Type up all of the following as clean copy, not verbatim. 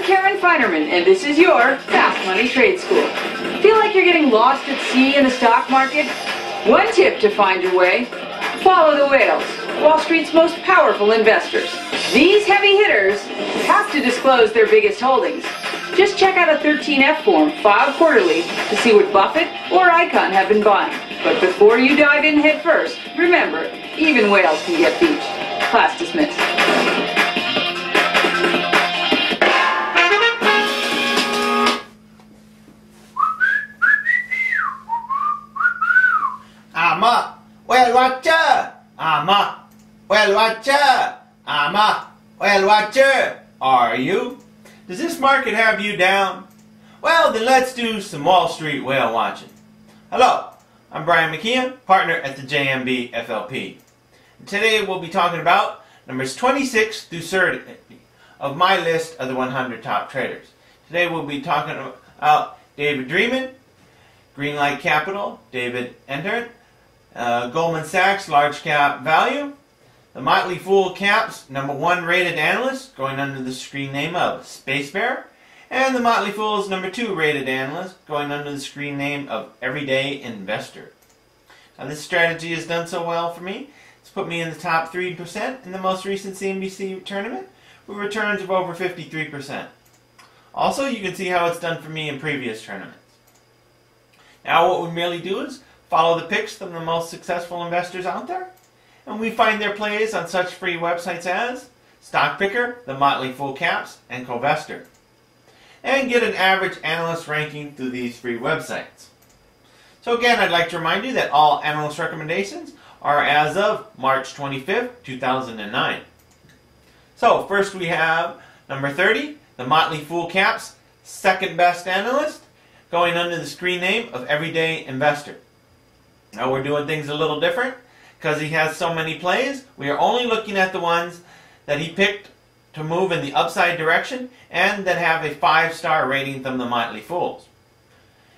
And this is your Fast Money Trade School. Feel like you're getting lost at sea in the stock market? One tip to find your way: follow the whales, Wall Street's most powerful investors. These heavy hitters have to disclose their biggest holdings. Just check out a 13F form filed quarterly to see what Buffett or Icahn have been buying. But before you dive in head first, remember, even whales can get beached. Class dismissed. I'm a whale watcher. I'm a whale watcher. I'm a whale watcher. Are you? Does this market have you down? Well, then let's do some Wall Street whale watching. Hello, I'm Brian Mckeon, partner at the JMB FLP. And today we'll be talking about numbers 26 through 30 of my list of the 100 top traders. Today we'll be talking about David Dreman, Greenlight Capital, David Einhorn, Goldman Sachs, large cap value, the Motley Fool Caps, #1 rated analyst, going under the screen name of SpecBear, and the Motley Fool's #2 rated analyst, going under the screen name of EverydayInvestor. Now this strategy has done so well for me. It's put me in the top 3% in the most recent CNBC tournament, with returns of over 53%. Also, you can see how it's done for me in previous tournaments. Now what we merely do is follow the picks from the most successful investors out there, and we find their plays on such free websites as Stock Picker, the Motley Fool Caps, and Covestor, and get an average analyst ranking through these free websites. So again, I'd like to remind you that all analyst recommendations are as of March 25th, 2009. So first we have number 30, the Motley Fool Caps, second best analyst, going under the screen name of EverydayInvestor. Now we're doing things a little different because he has so many plays. We are only looking at the ones that he picked to move in the upside direction and that have a 5-star rating from the Motley Fools.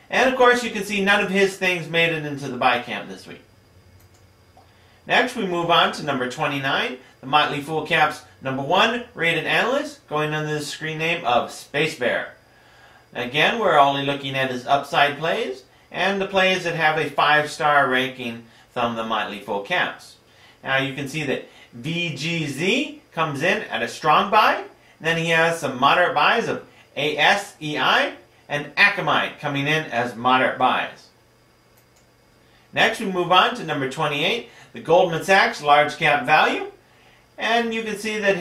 And of course you can see none of his things made it into the buy camp this week. Next we move on to number 29, the Motley Fool Caps #1 rated analyst, going under the screen name of SpecBear. Again, we're only looking at his upside plays and the plays that have a 5-star ranking from the Motley Fool Caps. Now you can see that VGZ comes in at a strong buy, and then he has some moderate buys of ASEI and Akamai coming in as moderate buys. Next we move on to number 28, the Goldman Sachs large cap value, and you can see that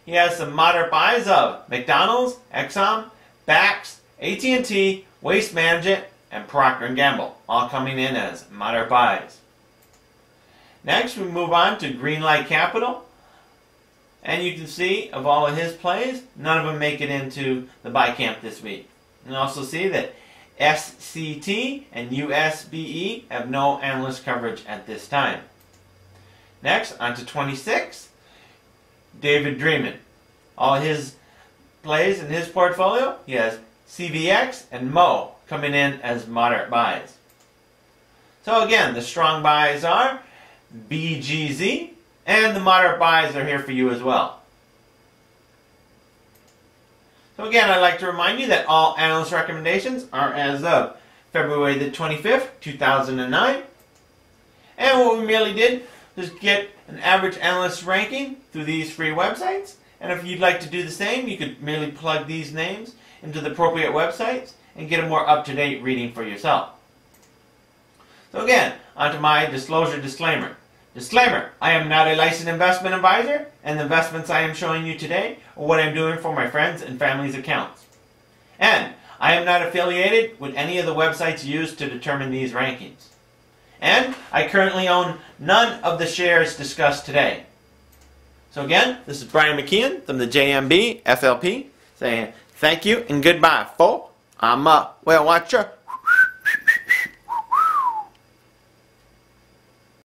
he has some moderate buys of McDonald's, Exxon, Bax, AT&T, Waste Management, and Procter & Gamble, all coming in as moderate buys. Next, we move on to Greenlight Capital, and you can see of all of his plays, none of them make it into the buy camp this week. You can also see that SCT and USBE have no analyst coverage at this time. Next, on to 26, David Dreman. All his plays in his portfolio, he has CVX and Mo coming in as moderate buys. So again, the strong buys are BGZ, and the moderate buys are here for you as well. So again, I'd like to remind you that all analyst recommendations are as of February the 25th, 2009. And what we merely did was get an average analyst ranking through these free websites. And if you'd like to do the same, you could merely plug these names into the appropriate websites and get a more up-to-date reading for yourself. So again, onto my disclosure disclaimer. Disclaimer, I am not a licensed investment advisor, and the investments I am showing you today are what I'm doing for my friends and family's accounts. And I am not affiliated with any of the websites used to determine these rankings. And I currently own none of the shares discussed today. So again, this is Brian Mckeon from the JMB FLP saying thank you and goodbye, folks. I'm a whale watcher.